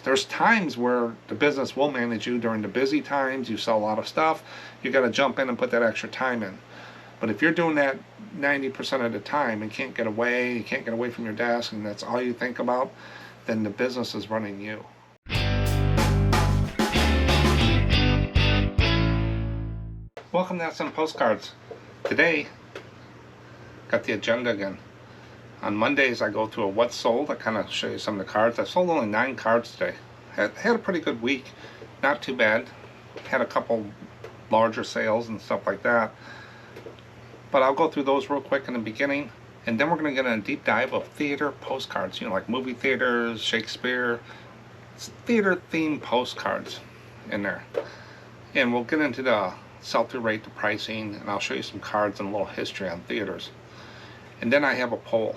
There's times where the business will manage you during the busy times. You sell a lot of stuff. You got to jump in and put that extra time in. But if you're doing that 90% of the time and can't get away, you can't get away from your desk, and that's all you think about, then the business is running you. Welcome to SM Postcards. Today, got the agenda again. On Mondays, I go through a what's sold. I kind of show you some of the cards. I sold only 9 cards today. Had a pretty good week. Not too bad. Had a couple larger sales and stuff like that. But I'll go through those real quick in the beginning. And then we're going to get in a deep dive of theater postcards. You know, like movie theaters, Shakespeare. It's theater-themed postcards in there. And we'll get into the sell-through rate, the pricing, and I'll show you some cards and a little history on theaters. And then I have a poll.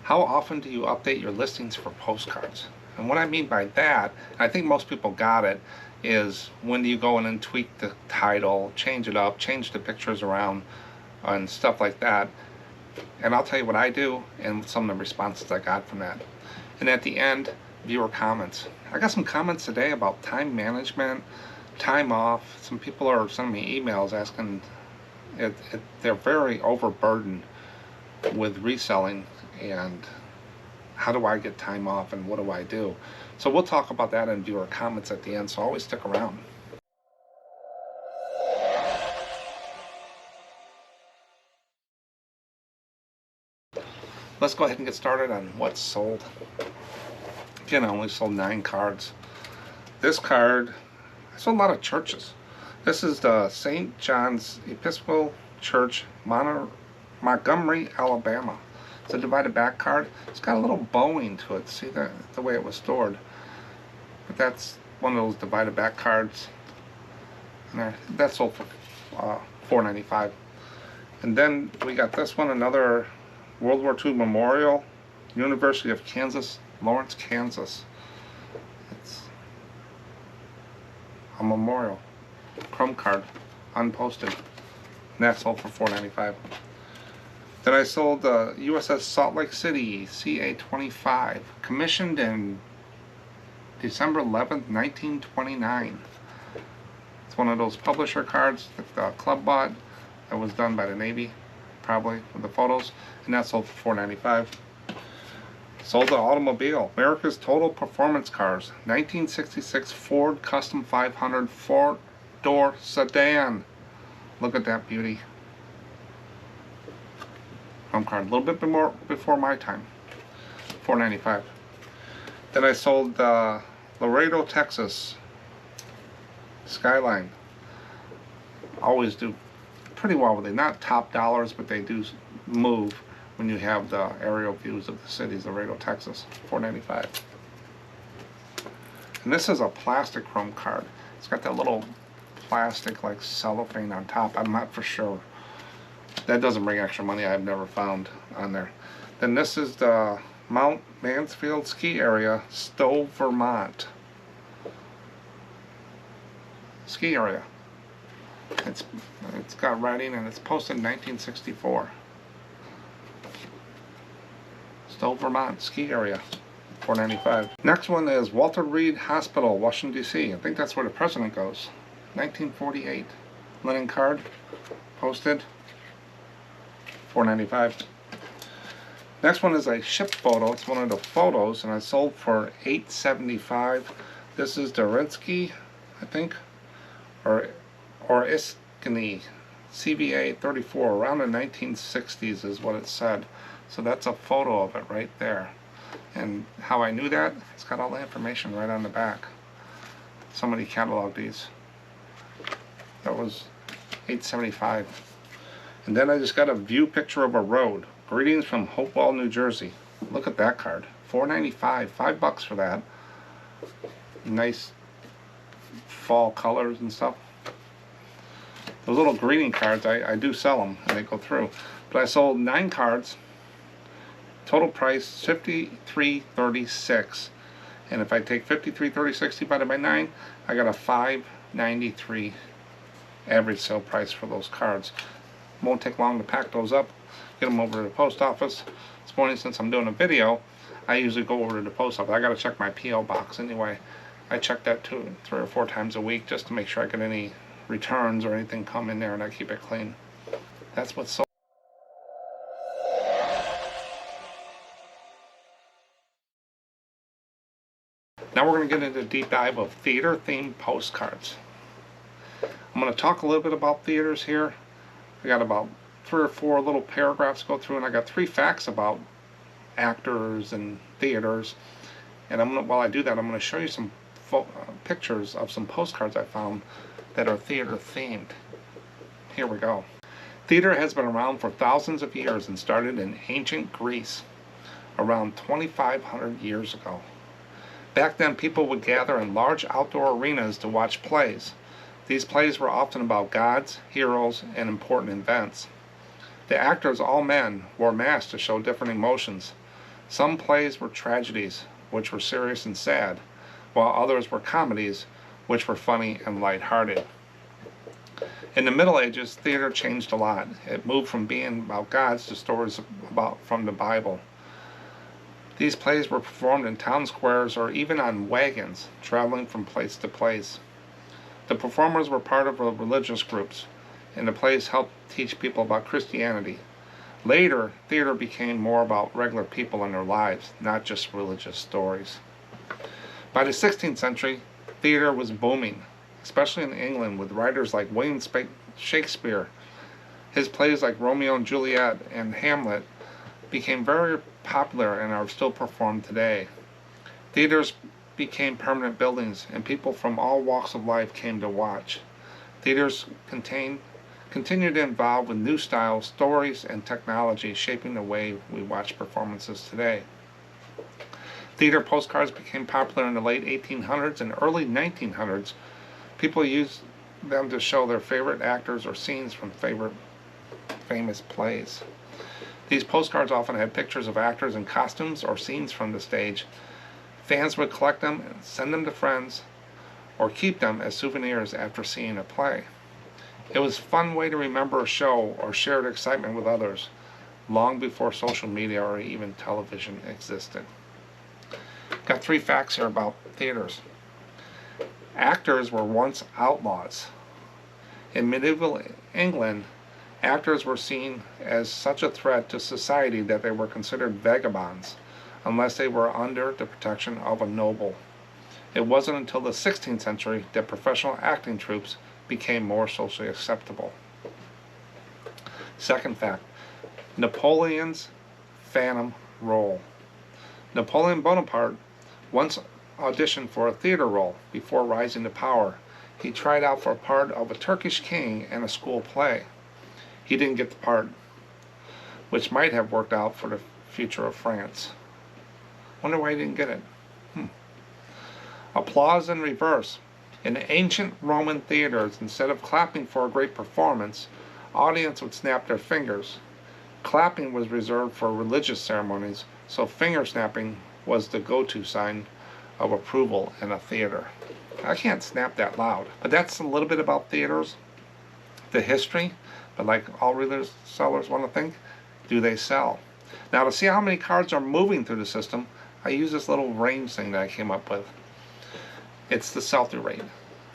How often do you update your listings for postcards? And what I mean by that, and I think most people got it, is when do you go in and tweak the title, change it up, change the pictures around, and stuff like that. And I'll tell you what I do and some of the responses I got from that. And at the end, viewer comments. I got some comments today about time management, time off. Some people are sending me emails asking, they're very overburdened with reselling, and how do I get time off and what do I do? So we'll talk about that in viewer comments at the end, so always stick around. Let's go ahead and get started on what's sold. Again, I only sold 9 cards. This card, I sold a lot of churches. This is the St. John's Episcopal Church, Montgomery, Alabama. It's a divided back card. It's got a little bowing to it. See the way it was stored. But that's one of those divided back cards. And that sold for $4.95. And then we got this one, another World War II memorial, University of Kansas, Lawrence, Kansas. It's a memorial chrome card, unposted. And that sold for $4.95. Then I sold the USS Salt Lake City CA-25, commissioned in December 11th, 1929. It's one of those publisher cards that the club bought. That was done by the Navy, probably, with the photos. And that sold for $4.95. Sold the automobile, America's Total Performance Cars, 1966 Ford Custom 500 4-door sedan. Look at that beauty. Card, a little bit more before my time, $4.95. Then I sold the Laredo, Texas Skyline. Always do pretty well with it. Not top dollars, but they do move when you have the aerial views of the cities. Laredo, Texas, $4.95. And this is a plastic chrome card. It's got that little plastic like cellophane on top. I'm not for sure. That doesn't bring extra money. I've never found on there. Then this is the Mount Mansfield Ski Area, Stowe, Vermont. Ski area. It's got writing and it's posted in 1964. Stowe, Vermont, ski area, $4.95. Next one is Walter Reed Hospital, Washington, D.C. I think that's where the president goes. 1948. Linen card, posted. $4.95. Next one is a ship photo. It's one of the photos, and I sold for $8.75. This is Dorinsky, I think, or Iskany, CVA 34, around the 1960s is what it said. So that's a photo of it right there. And how I knew that, it's got all the information right on the back. Somebody cataloged these. That was $8.75. And then I just got a view picture of a road. Greetings from Hopewell, New Jersey. Look at that card. $4.95. $5 for that. Nice fall colors and stuff. Those little greeting cards, I do sell them and they go through. But I sold 9 cards. Total price $53.36. And if I take $53.36 divided by 9, I got a $5.93 average sale price for those cards. Won't take long to pack those up, get them over to the post office. This morning, since I'm doing a video, I usually go over to the post office. I got to check my P.O. box anyway. I check that 3 or 4 times a week just to make sure I get any returns or anything come in there, and I keep it clean. That's what's so. Now we're going to get into a deep dive of theater-themed postcards. I'm going to talk a little bit about theaters here. I got about 3 or 4 little paragraphs to go through, and I got 3 facts about actors and theaters. And while I do that, I'm going to show you some pictures of some postcards I found that are theater-themed. Here we go. Theater has been around for thousands of years and started in ancient Greece around 2,500 years ago. Back then, people would gather in large outdoor arenas to watch plays. These plays were often about gods, heroes, and important events. The actors, all men, wore masks to show different emotions. Some plays were tragedies, which were serious and sad, while others were comedies, which were funny and lighthearted. In the Middle Ages, theater changed a lot. It moved from being about gods to stories from the Bible. These plays were performed in town squares or even on wagons, traveling from place to place. The performers were part of religious groups, and the plays helped teach people about Christianity. Later, theater became more about regular people and their lives, not just religious stories. By the 16th century, theater was booming, especially in England, with writers like William Shakespeare. His plays like Romeo and Juliet and Hamlet became very popular and are still performed today. Theaters became permanent buildings, and people from all walks of life came to watch. Theaters continue to evolve with new styles, stories, and technology, shaping the way we watch performances today. Theater postcards became popular in the late 1800s and early 1900s. People used them to show their favorite actors or scenes from famous plays. These postcards often had pictures of actors in costumes or scenes from the stage. Fans would collect them and send them to friends or keep them as souvenirs after seeing a play. It was a fun way to remember a show or shared excitement with others, long before social media or even television existed. Got 3 facts here about theaters. Actors were once outlaws. In medieval England, actors were seen as such a threat to society that they were considered vagabonds, unless they were under the protection of a noble. It wasn't until the 16th century that professional acting troupes became more socially acceptable. Second fact, Napoleon's phantom role. Napoleon Bonaparte once auditioned for a theater role before rising to power. He tried out for a part of a Turkish king in a school play. He didn't get the part, which might have worked out for the future of France. Wonder why he didn't get it. Applause in reverse. In ancient Roman theaters, instead of clapping for a great performance, audience would snap their fingers. Clapping was reserved for religious ceremonies, so finger snapping was the go-to sign of approval in a theater. I can't snap that loud, but that's a little bit about theaters, the history, but like all real sellers want to think, do they sell? Now, to see how many cards are moving through the system, I use this little range thing that I came up with. It's the sell-through rate,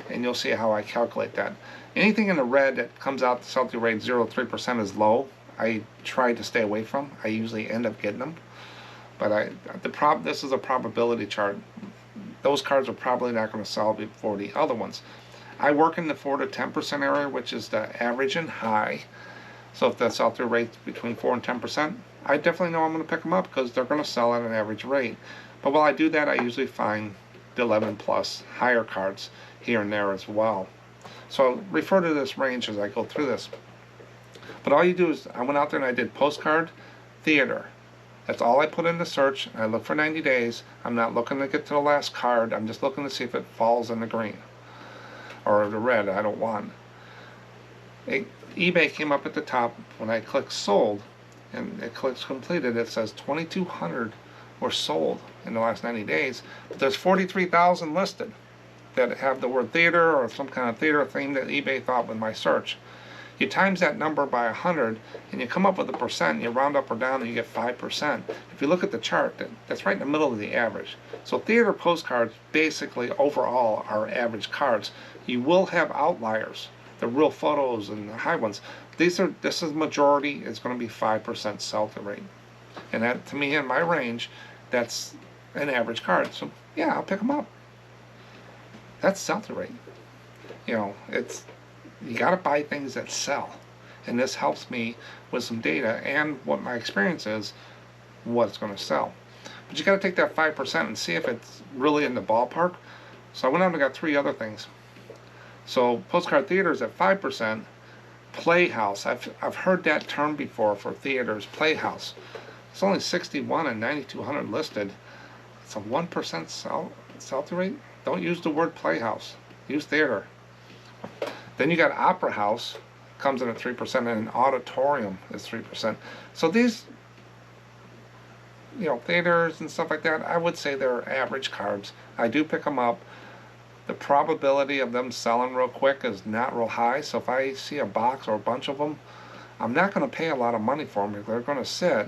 and you'll see how I calculate that. Anything in the red that comes out the sell-through rate 0 to 3% is low. I try to stay away from. I usually end up getting them, but this is a probability chart. Those cards are probably not going to sell before the other ones. I work in the 4 to 10% area, which is the average and high. So if the sell-through rate's between 4 and 10%, I definitely know I'm going to pick them up because they're going to sell at an average rate. But while I do that, I usually find the 11 plus higher cards here and there as well. So refer to this range as I go through this. But all you do is, I went out there and I did postcard, theater. That's all I put in the search. I look for 90 days. I'm not looking to get to the last card. I'm just looking to see if it falls in the green or the red I don't want. eBay came up at the top when I clicked sold, and it clicks completed. It says 2,200 were sold in the last 90 days, but there's 43,000 listed that have the word theater or some kind of theater theme that eBay thought with my search. You times that number by 100 and you come up with a percent, you round up or down and you get 5%. If you look at the chart, that's right in the middle of the average. So theater postcards basically overall are average cards. You will have outliers, the real photos and the high ones. This is majority, it's going to be 5% sell-through rate. And that, to me, in my range, that's an average card. So yeah, I'll pick them up. That's sell-through rate. You know, you got to buy things that sell, and this helps me with some data and what my experience is, what's going to sell. But you got to take that 5% and see if it's really in the ballpark. So I went out and got 3 other things. So Postcard Theaters at 5%. Playhouse, I've heard that term before for theaters. Playhouse, it's only 61 and 9,200 listed. It's a 1% sell-through rate. Don't use the word playhouse. Use theater. Then you got Opera House, comes in at 3%, and an auditorium is 3%. So these, you know, theaters and stuff like that, I would say they're average cards. I do pick them up. The probability of them selling real quick is not real high. So if I see a box or a bunch of them, I'm not going to pay a lot of money for them because they're going to sit,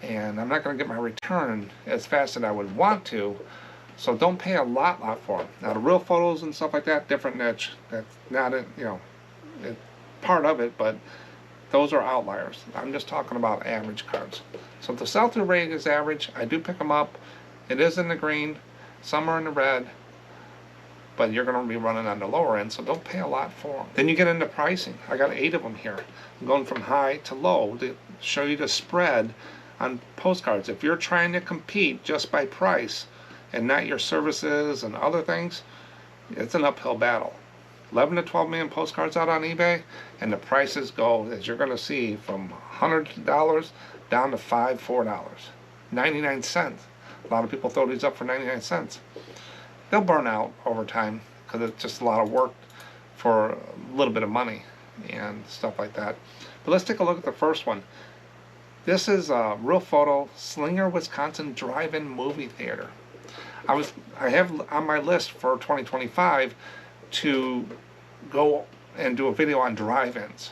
and I'm not going to get my return as fast as I would want to. So don't pay a lot for them. Now the real photos and stuff like that, different niche. That's not it, you know, it's part of it, but those are outliers. I'm just talking about average cards. So if the sell-through rate is average, I do pick them up. It is in the green, some are in the red, but you're going to be running on the lower end, so don't pay a lot for them. Then you get into pricing. I got 8 of them here. I'm going from high to low to show you the spread on postcards. If you're trying to compete just by price and not your services and other things, it's an uphill battle. 11 to 12 million postcards out on eBay, and the prices go, as you're going to see, from $100 down to $4. 99 cents. A lot of people throw these up for 99 cents. They'll burn out over time because it's just a lot of work for a little bit of money and stuff like that. But let's take a look at the first one. This is a real photo, Slinger, Wisconsin Drive-In Movie Theater. I have on my list for 2025 to go and do a video on drive-ins.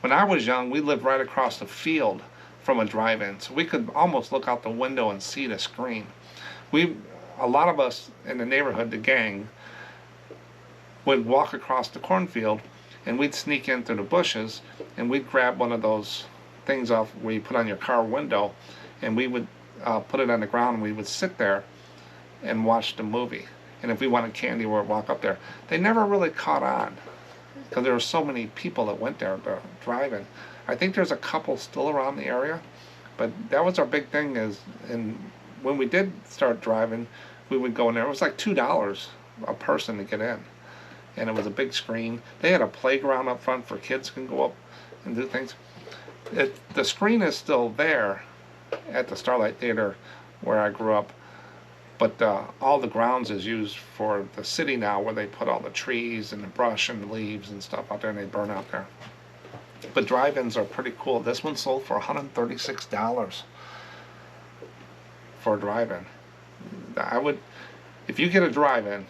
When I was young, we lived right across the field from a drive-in, so we could almost look out the window and see the screen. A lot of us in the neighborhood, the gang, would walk across the cornfield, and we'd sneak in through the bushes, and we'd grab one of those things off where you put on your car window, and we would put it on the ground, and we would sit there and watch the movie. And if we wanted candy, we'd walk up there. They never really caught on because there were so many people that went there to drive-in. I think there's a couple still around the area, but that was our big thing. When we did start driving, we would go in there. It was like $2 a person to get in, and it was a big screen. They had a playground up front for kids can go up and do things. The screen is still there at the Starlight Theater where I grew up, but all the grounds is used for the city now, where they put all the trees and the brush and the leaves and stuff out there, and they burn out there. But drive-ins are pretty cool. This one sold for $136 for a drive-in. If you get a drive-in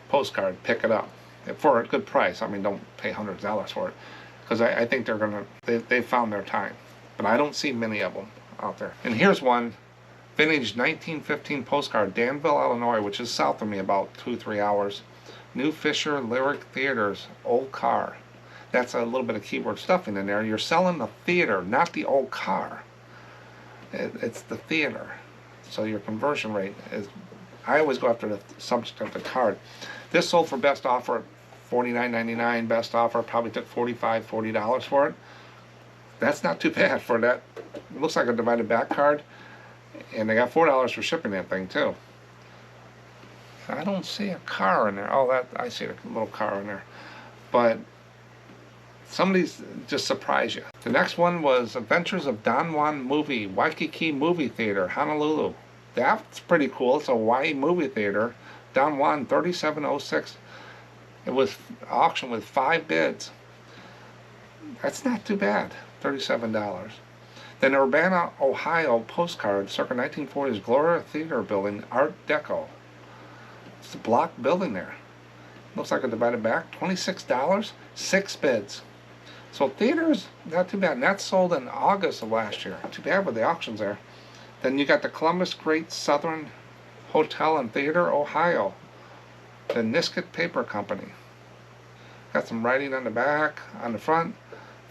postcard, pick it up for a good price. I mean, don't pay hundreds of dollars for it, because I think they found their time. But I don't see many of them out there. And here's one, vintage 1915 postcard, Danville, Illinois, which is south of me about 2-3 hours. New Fisher Lyric Theaters, old car. That's a little bit of keyboard stuffing in there. You're selling the theater, not the old car. It's the theater. So your conversion rate is, I always go after the subject of the card. This sold for best offer at $49.99, best offer, probably took $45, $40 for it. That's not too bad for that. It looks like a divided back card, and they got $4 for shipping that thing too. I don't see a car in there. Oh, I see a little car in there. But some of these just surprise you. The next one was Adventures of Don Juan Movie, Waikiki Movie Theater, Honolulu. That's pretty cool. It's a Hawaii movie theater. Don Juan, 3706. It was auctioned with 5 bids. That's not too bad, $37. Then Urbana, Ohio postcard, circa 1940s Gloria Theater building, Art Deco. It's a block building there. Looks like a divided back, $26, 6 bids. So theaters, not too bad. And that sold in August of last year. Too bad with the auctions there. Then you got the Columbus Great Southern Hotel and Theater, Ohio. The Nisket Paper Company. Got some writing on the back, on the front.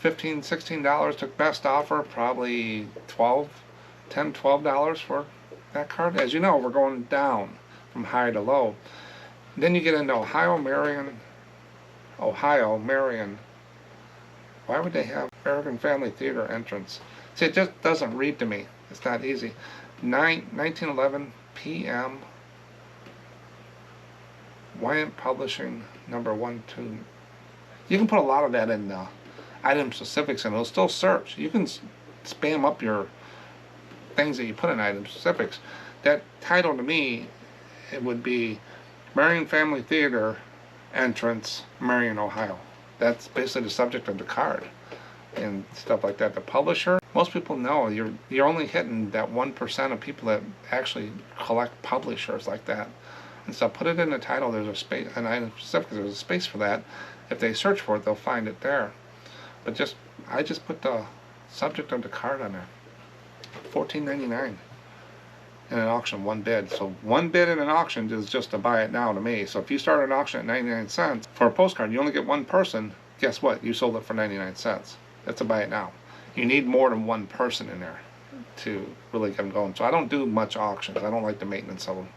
$15, $16. Took best offer, probably $12 for that card. As you know, we're going down from high to low. Then you get into Ohio Marion. Why would they have American Family Theater entrance? See, it just doesn't read to me. It's not easy. 1911 p.m. Wyant Publishing, number 1, 2. You can put a lot of that in item specifics, and it'll still search. You can spam up your things that you put in item specifics. That title to me, it would be Marion Family Theater entrance, Marion, Ohio. That's basically the subject of the card and stuff like that. The publisher, most people know you're only hitting that 1% of people that actually collect publishers like that. And so put it in the title. There's a space, an item specific. There's a space for that. If they search for it, they'll find it there. But I just put the subject of the card on there. $14.99 in an auction, one bid. So one bid in an auction is just to buy it now to me. So if you start an auction at 99 cents for a postcard, you only get one person. Guess what? You sold it for 99 cents. That's a buy it now. You need more than one person in there to really get them going. So I don't do much auctions. I don't like the maintenance of them.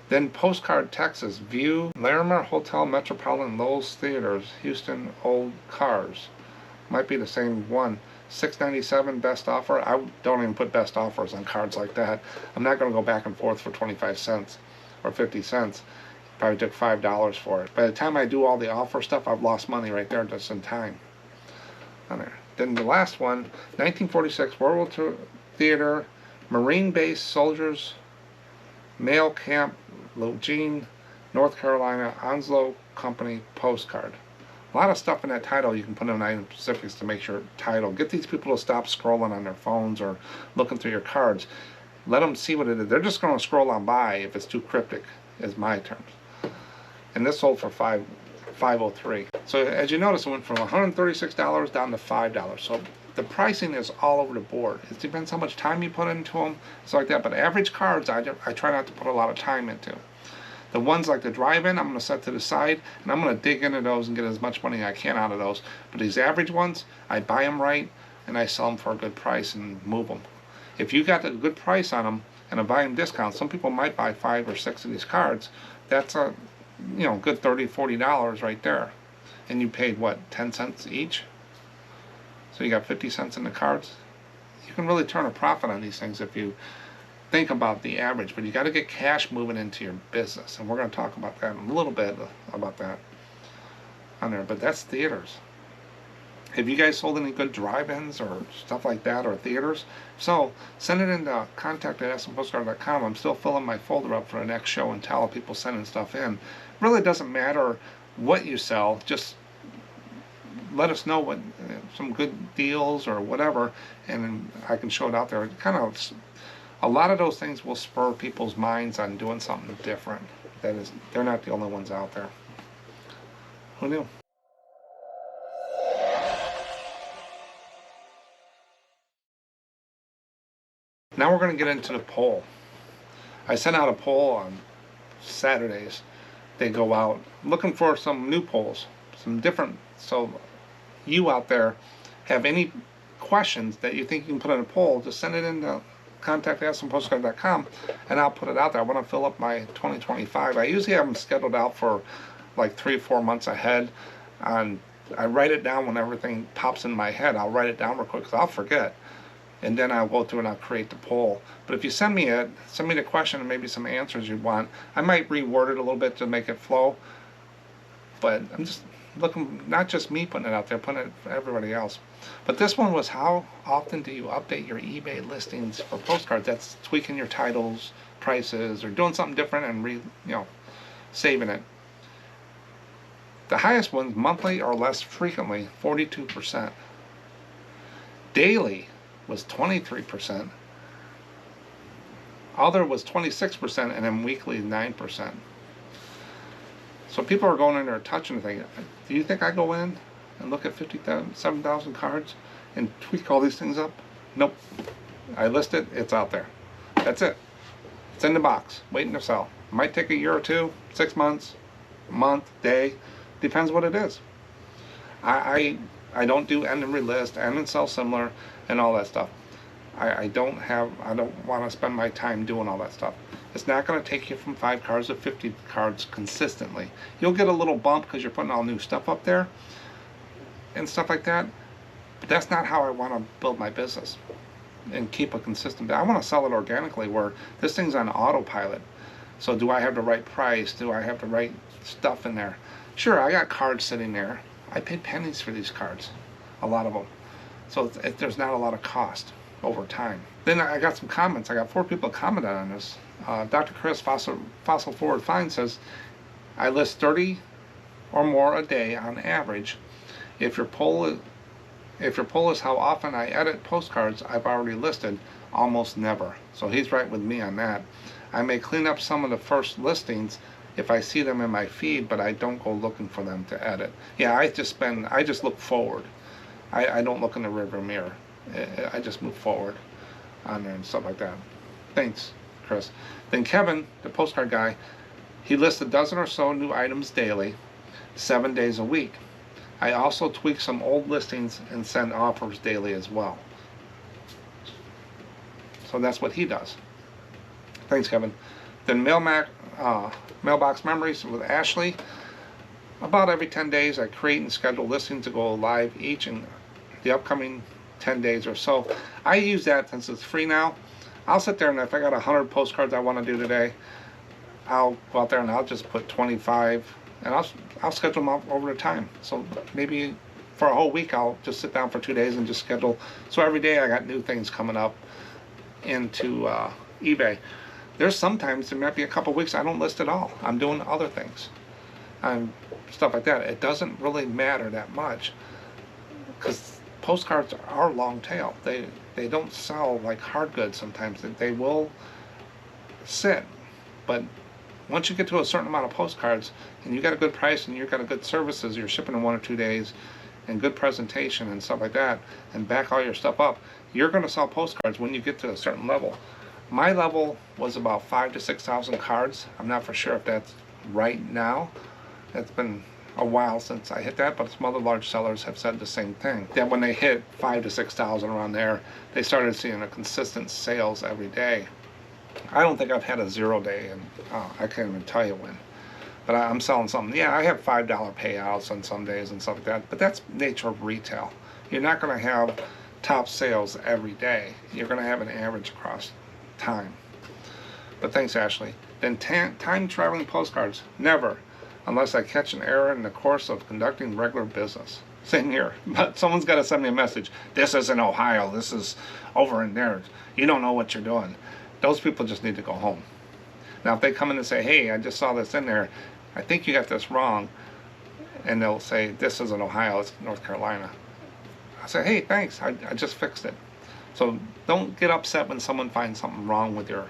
Then Postcard, Texas. View, Larimer Hotel, Metropolitan, Lowe's Theaters, Houston, Old Cars. Might be the same one. $6.97 best offer. I don't even put best offers on cards like that. I'm not going to go back and forth for 25 cents or 50 cents. Probably took $5 for it. By the time I do all the offer stuff, I've lost money right there just in time. On there. Then the last one, 1946 World War II Theater, Marine Base Soldiers, Mail Camp, Eugene, North Carolina, Onslow Company postcard. A lot of stuff in that title you can put in item specifics to make sure title. Get these people to stop scrolling on their phones or looking through your cards. Let them see what it is. They're just going to scroll on by if it's too cryptic, is my terms. And this sold for $5.03. So as you notice, it went from $136 down to $5. So the pricing is all over the board. It depends how much time you put into them. It's like that. But average cards, I try not to put a lot of time into. The ones like the drive-in, I'm going to set to the side, and I'm going to dig into those and get as much money as I can out of those. But these average ones, I buy them right, and I sell them for a good price and move them. If you got a good price on them and a volume discount, some people might buy 5 or 6 of these cards. That's a good $30, $40 right there. And you paid, what, 10 cents each? So you got 50 cents in the cards. You can really turn a profit on these things if you think about the average, but you got to get cash moving into your business, and we're going to talk about that in a little bit about that on there. But that's theaters. Have you guys sold any good drive-ins or stuff like that, or theaters? So send it into contact@SMPostcard.com. I'm still filling my folder up for the next show and tell people sending stuff in. It really doesn't matter what you sell, just let us know what some good deals or whatever, and I can show it out there. It kind of, a lot of those things will spur people's minds on doing something different. That is, they're not the only ones out there. Who knew? Now we're going to get into the poll. I sent out a poll on Saturdays. They go out looking for some new polls, some different. So you out there have any questions that you think you can put in a poll, just send it in to contact@SMPostcard.com, and I'll put it out there. I want to fill up my 2025. I usually have them scheduled out for like 3 or 4 months ahead. And I write it down when everything pops in my head. I'll write it down real quick because I'll forget. And then I'll go through and I'll create the poll. But if you send me the question and maybe some answers you want, I might reword it a little bit to make it flow. But I'm just looking, not just me putting it out there, putting it for everybody else. But this one was, how often do you update your eBay listings for postcards? That's tweaking your titles, prices, or doing something different and saving it. The highest ones, monthly or less frequently, 42%. Daily was 23%. Other was 26%, and then weekly 9%. So people are going in there touching the thing. Do you think I go in and look at 57,000 cards and tweak all these things up? Nope. I list it, it's out there. That's it. It's in the box, waiting to sell. It might take a year or two, 6 months, a month, day, depends what it is. I don't do end and relist, end and sell similar, and all that stuff. I don't want to spend my time doing all that stuff. It's not going to take you from 5 cards to 50 cards consistently. You'll get a little bump because you're putting all new stuff up there and stuff like that. But that's not how I want to build my business and keep a consistent. I want to sell it organically where this thing's on autopilot. So do I have the right price? Do I have the right stuff in there? Sure, I got cards sitting there. I paid pennies for these cards, a lot of them. So there's not a lot of cost over time. Then I got some comments. I got 4 people commented on this. Dr. Chris, Fossil Forward Find, says, I list 30 or more a day on average. If your poll is how often I edit postcards I've already listed, almost never. So he's right with me on that. I may clean up some of the first listings if I see them in my feed, but I don't go looking for them to edit. Yeah, I just look forward. I don't look in the rearview mirror. I just move forward on there and stuff like that. Thanks, Chris. Then Kevin, the postcard guy, he lists a dozen or so new items daily, 7 days a week. I also tweak some old listings and send offers daily as well. So that's what he does. Thanks, Kevin. Then Mailbox Memories with Ashley. About every 10 days, I create and schedule listings to go live each in the upcoming 10 days or so. I use that since it's free now. I'll sit there and if I got 100 postcards I want to do today, I'll go out there and I'll just put 25 and I'll schedule them out over the time. So maybe for a whole week I'll just sit down for 2 days and just schedule. So every day I got new things coming up into eBay. There's sometimes there might be a couple weeks I don't list at all. I'm doing other things and stuff like that. It doesn't really matter that much because postcards are long tail. They don't sell like hard goods sometimes. They will sit, but once you get to a certain amount of postcards and you got a good price and you got a good services, you're shipping in 1 or 2 days and good presentation and stuff like that, and back all your stuff up, you're going to sell postcards when you get to a certain level. My level was about 5,000 to 6,000 cards. I'm not for sure if that's right now. It's been a while since I hit that, but some other large sellers have said the same thing. That when they hit 5,000 to 6,000 around there, they started seeing a consistent sales every day. I don't think I've had a 0 day, and I can't even tell you when. But I'm selling something. Yeah, I have $5 payouts on some days and stuff like that, but that's nature of retail. You're not going to have top sales every day. You're going to have an average across time. But thanks, Ashley. Then time traveling postcards. Never, unless I catch an error in the course of conducting regular business. Same here. But someone's got to send me a message. This is in Ohio. This is over in there. You don't know what you're doing. Those people just need to go home. Now, if they come in and say, hey, I just saw this in there. I think you got this wrong. And they'll say, this isn't Ohio. It's North Carolina. I say, hey, thanks. I just fixed it. So don't get upset when someone finds something wrong with your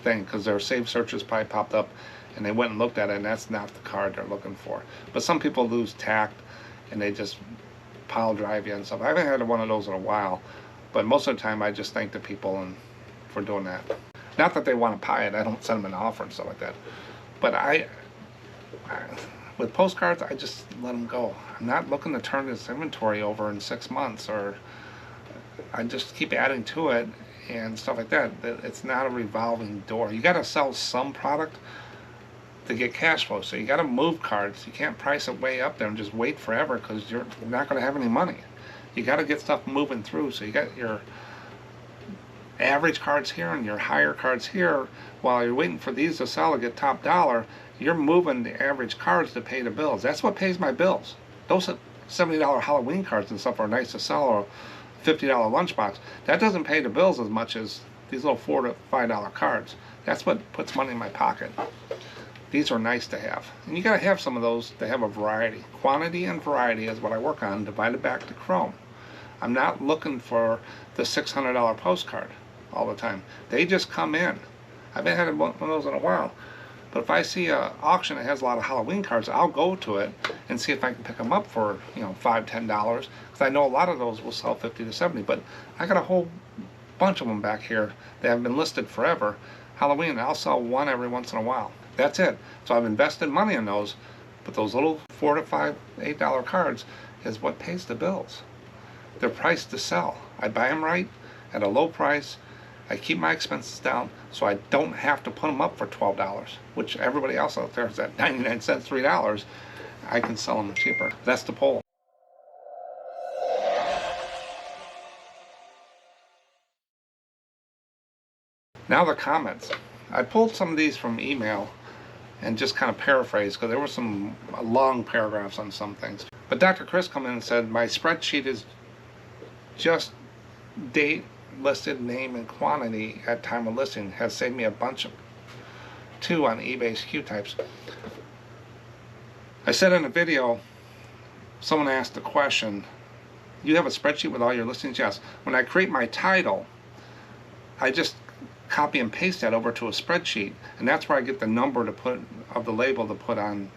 thing, because their saved searches probably popped up and they went and looked at it and that's not the card they're looking for. But some people lose tact and they just pile drive you and stuff. I haven't had one of those in a while, but most of the time I just thank the people for doing that. Not that they want to buy it. I don't send them an offer and stuff like that. But I with postcards, I just let them go. I'm not looking to turn this inventory over in 6 months, or I just keep adding to it and stuff like that. It's not a revolving door. You got to sell some product to get cash flow. So you got to move cards. You can't price it way up there and just wait forever because you're not going to have any money. You got to get stuff moving through. So you got your average cards here and your higher cards here. While you're waiting for these to sell to get top dollar, you're moving the average cards to pay the bills. That's what pays my bills. Those $70 Halloween cards and stuff are nice to sell, or $50 lunchbox. That doesn't pay the bills as much as these little $4 to $5 cards. That's what puts money in my pocket. These are nice to have. And you gotta have some of those to have a variety. Quantity and variety is what I work on, divided back to Chrome. I'm not looking for the $600 postcard all the time. They just come in. I haven't had one of those in a while. But if I see an auction that has a lot of Halloween cards, I'll go to it and see if I can pick them up for, you know, $5, $10, because I know a lot of those will sell 50 to 70. But I got a whole bunch of them back here that have been listed forever. Halloween, and I'll sell one every once in a while. That's it. So I've invested money in those, but those little $4 to $5, $8 cards is what pays the bills. They're priced to sell. I buy them right at a low price. I keep my expenses down so I don't have to put them up for $12, which everybody else out there is at 99 cents, $3. I can sell them cheaper. That's the poll. Now the comments. I pulled some of these from email and just kind of paraphrased because there were some long paragraphs on some things. But Dr. Chris come in and said, my spreadsheet is just date, listed, name, and quantity at time of listing. Has saved me a bunch of two on eBay SKU types. I said in a video, someone asked the question, you have a spreadsheet with all your listings? Yes. When I create my title, I just copy and paste that over to a spreadsheet, and that's where I get the number to put of the label to put on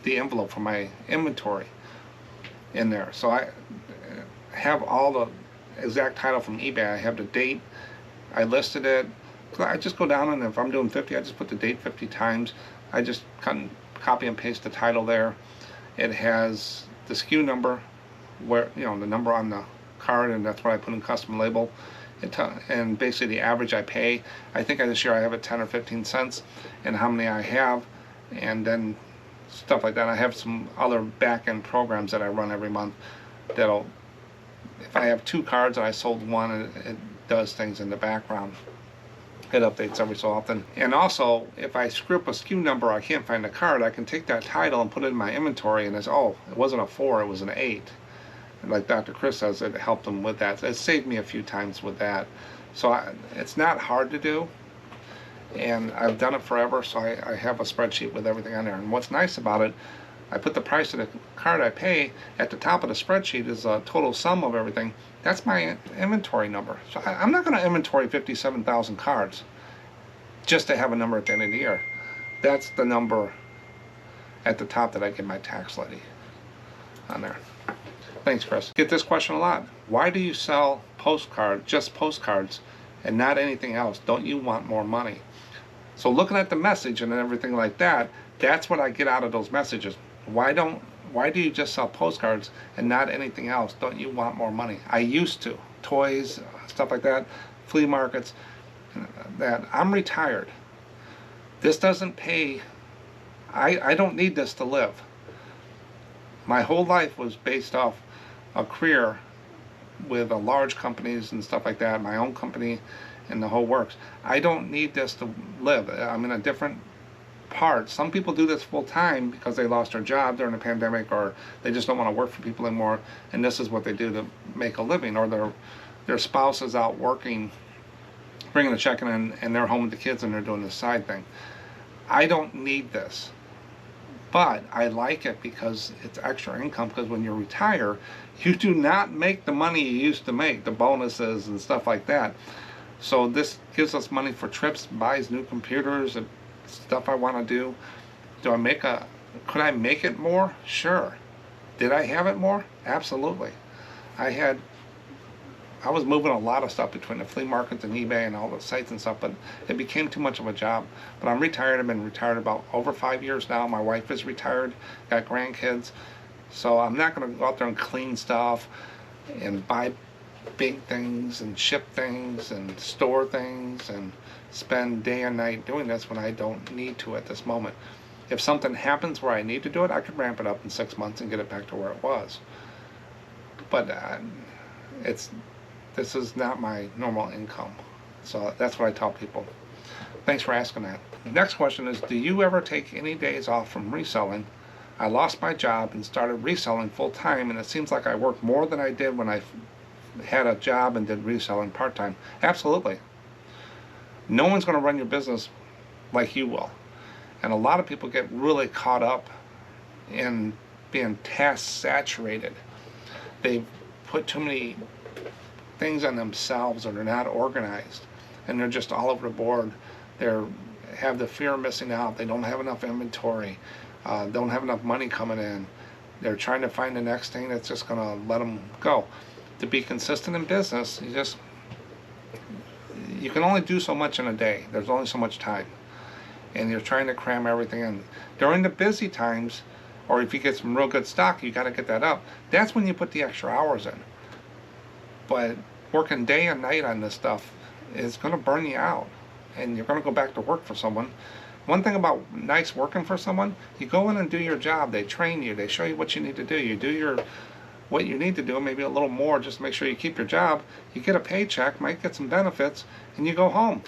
the envelope for my inventory in there. So I have all the exact title from eBay. I have the date, I listed it. I just go down, and if I'm doing 50, I just put the date 50 times. I just copy and paste the title there. It has the SKU number, where, you know, the number on the card, and that's what I put in custom label. And basically the average I pay. I think this year I have it 10 or 15 cents, and how many I have, and then stuff like that. I have some other back-end programs that I run every month that'll, if I have 2 cards and I sold one, it does things in the background. It updates every so often. And also, if I screw up a SKU number, I can't find the card, I can take that title and put it in my inventory, and it's, oh, it wasn't a 4, it was an 8. Like Dr. Chris says, it helped him with that. It saved me a few times with that. So it's not hard to do, and I've done it forever, so I have a spreadsheet with everything on there. And what's nice about it, I put the price of the card I pay at the top of the spreadsheet is a total sum of everything. That's my inventory number. So I'm not going to inventory 57,000 cards just to have a number at the end of the year. That's the number at the top that I get my tax levy on there. Thanks, Chris. Get this question a lot. Why do you sell postcards, just postcards, and not anything else? Don't you want more money? So looking at the message and everything like that, that's what I get out of those messages. Why do you just sell postcards and not anything else? Don't you want more money? I used to. Toys, stuff like that, flea markets, that. I'm retired. This doesn't pay. I don't need this to live. My whole life was based off a career with large companies and stuff like that, my own company and the whole works. I don't need this to live. I'm in a different part. Some people do this full time because they lost their job during the pandemic, or they just don't want to work for people anymore, and this is what they do to make a living, or their spouse is out working, bringing a check in, and they're home with the kids and they're doing this side thing. I don't need this. But I like it because it's extra income, because when you retire, you do not make the money you used to make, the bonuses and stuff like that. So this gives us money for trips, buys new computers, and stuff I want to do. Could I make it more? Sure. Did I have it more? Absolutely. I was moving a lot of stuff between the flea markets and eBay and all the sites and stuff, but it became too much of a job. But I'm retired. I've been retired about over 5 years now. My wife is retired, got grandkids. So I'm not going to go out there and clean stuff and buy big things and ship things and store things and spend day and night doing this when I don't need to at this moment. If something happens where I need to do it, I could ramp it up in 6 months and get it back to where it was. But this is not my normal income. So that's what I tell people. Thanks for asking that. The next question is, do you ever take any days off from reselling? I lost my job and started reselling full time, and it seems like I work more than I did when I had a job and did reselling part time. Absolutely. No one's going to run your business like you will. And a lot of people get really caught up in being task saturated. They've put too many things on themselves, or they're not organized, and they're just all over the board. have the fear of missing out. They don't have enough inventory, don't have enough money coming in. They're trying to find the next thing that's just going to let them go. To be consistent in business, you can only do so much in a day. There's only so much time, and you're trying to cram everything in. During the busy times, or if you get some real good stock, you got to get that up. That's when you put the extra hours in. But working day and night on this stuff is going to burn you out, and you're going to go back to work for someone. One thing about nice working for someone, you go in and do your job. They train you. They show you what you need to do. You do what you need to do, maybe a little more, just to make sure you keep your job. You get a paycheck, might get some benefits, and you go home.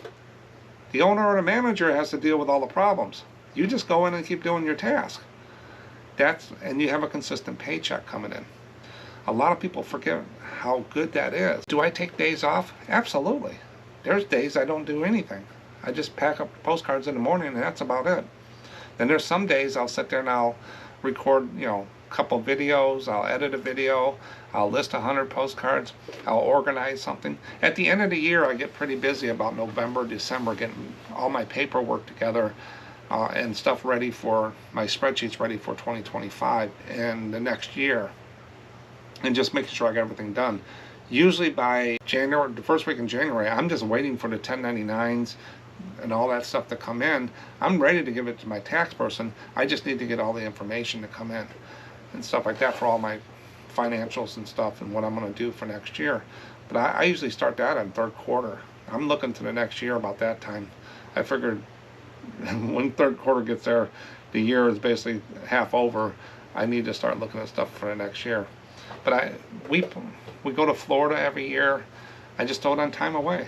The owner or the manager has to deal with all the problems. You just go in and keep doing your task. And you have a consistent paycheck coming in. A lot of people forget how good that is. Do I take days off? Absolutely. There's days I don't do anything. I just pack up postcards in the morning and that's about it. Then there's some days I'll sit there and I'll record, a couple videos, I'll edit a video, I'll list 100 postcards, I'll organize something. At the end of the year, I get pretty busy about November, December, getting all my paperwork together and stuff ready for, my spreadsheets ready for 2025 and the next year, and just making sure I got everything done. Usually by January, the first week in January, I'm just waiting for the 1099s and all that stuff to come in. I'm ready to give it to my tax person. I just need to get all the information to come in and stuff like that for all my financials and stuff and what I'm going to do for next year. But I usually start that in third quarter. I'm looking to the next year about that time. I figured when third quarter gets there, the year is basically half over. I need to start looking at stuff for the next year. But we go to Florida every year. I just throw it on time away.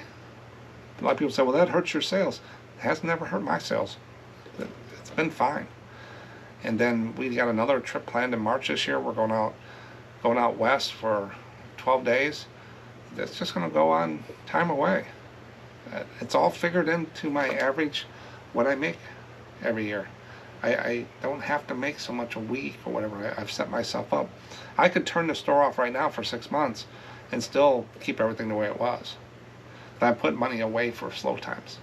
A lot of people say, well, that hurts your sales. It has never hurt my sales. It's been fine. And then we got another trip planned in March this year. We're going out west for 12 days. That's just going to go on time away. It's all figured into my average, what I make every year. I don't have to make so much a week or whatever. I've set myself up. I could turn the store off right now for 6 months and still keep everything the way it was. But I put money away for slow times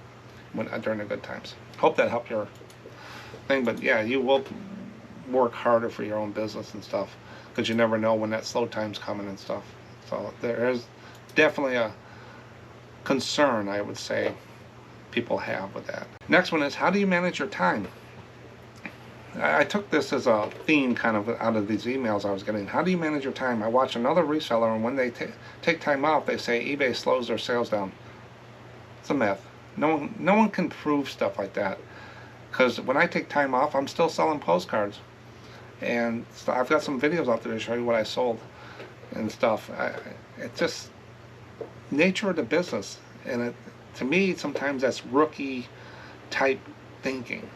during the good times. Hope that helped your thing. But yeah, you will work harder for your own business and stuff because you never know when that slow time's coming and stuff. So there is definitely a concern, I would say, people have with that. Next one is, how do you manage your time? I took this as a theme kind of out of these emails I was getting. How do you manage your time? I watch another reseller, and when they take time off, they say eBay slows their sales down. It's a myth. No one can prove stuff like that. Because when I take time off, I'm still selling postcards. And so I've got some videos out there to show you what I sold and stuff. It's just nature of the business. And to me, sometimes that's rookie type thinking.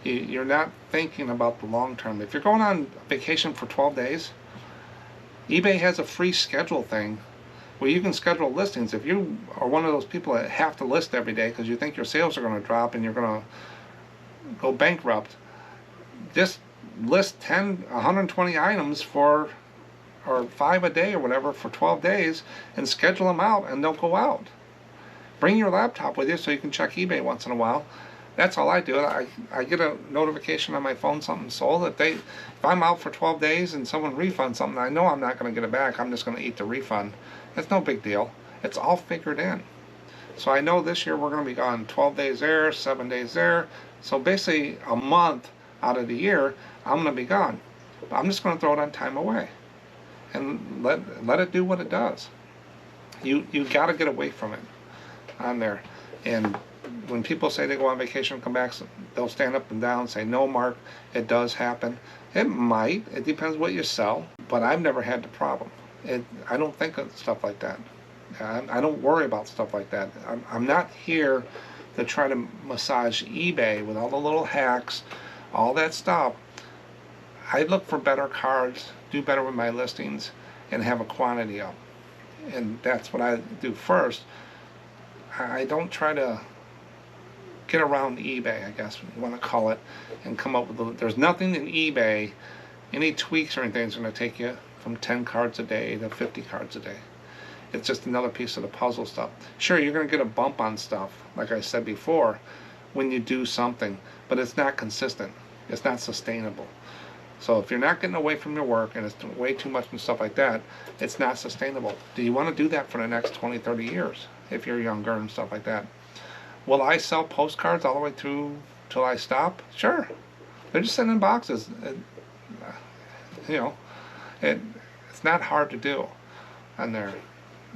You're not thinking about the long term. If you're going on vacation for 12 days, eBay has a free schedule thing where you can schedule listings. If you are one of those people that have to list every day because you think your sales are going to drop and you're going to go bankrupt, just list 120 items or 5 a day or whatever for 12 days and schedule them out, and they'll go out. Bring your laptop with you so you can check eBay once in a while. That's all I do. I get a notification on my phone something sold. If I'm out for 12 days and someone refunds something, I know I'm not going to get it back. I'm just going to eat the refund. It's no big deal. It's all figured in. So I know this year we're going to be gone 12 days there, 7 days there. So basically a month out of the year, I'm going to be gone. But I'm just going to throw it on time away and let it do what it does. You got to get away from it on there. And when people say they go on vacation and come back, they'll stand up and down and say, no, Mark, it does happen. It might. It depends what you sell. But I've never had the problem. I don't think of stuff like that. I don't worry about stuff like that. I'm not here to try to massage eBay with all the little hacks, all that stuff. I look for better cards, do better with my listings, and have a quantity up. And that's what I do first. I don't try to get around eBay, I guess you want to call it, and come up with there's nothing in eBay, any tweaks or anything is going to take you from 10 cards a day to 50 cards a day. It's just another piece of the puzzle stuff. Sure, you're going to get a bump on stuff, like I said before, when you do something, but it's not consistent. It's not sustainable. So if you're not getting away from your work and it's way too much and stuff like that, it's not sustainable. Do you want to do that for the next 20, 30 years if you're younger and stuff like that? Will I sell postcards all the way through till I stop? Sure. They're just sitting in boxes. You know, it's not hard to do on there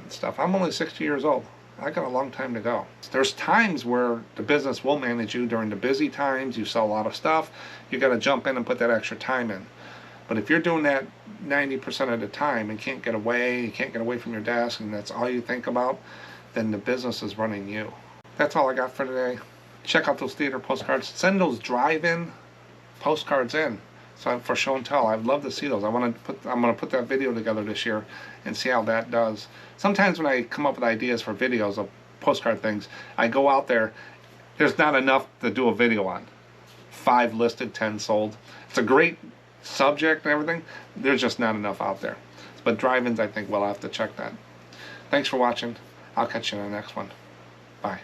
and stuff. I'm only 60 years old. I got a long time to go. There's times where the business will manage you during the busy times. You sell a lot of stuff. You got to jump in and put that extra time in. But if you're doing that 90% of the time and can't get away, you can't get away from your desk, and that's all you think about, then the business is running you. That's all I got for today. Check out those theater postcards. Send those drive-in postcards in. So for show and tell, I'd love to see those. I'm gonna put that video together this year and see how that does. Sometimes when I come up with ideas for videos of postcard things, I go out there. There's not enough to do a video on. 5 listed, 10 sold. It's a great subject and everything. There's just not enough out there. But drive-ins, I think we'll have to check that. Thanks for watching. I'll catch you in the next one. Bye.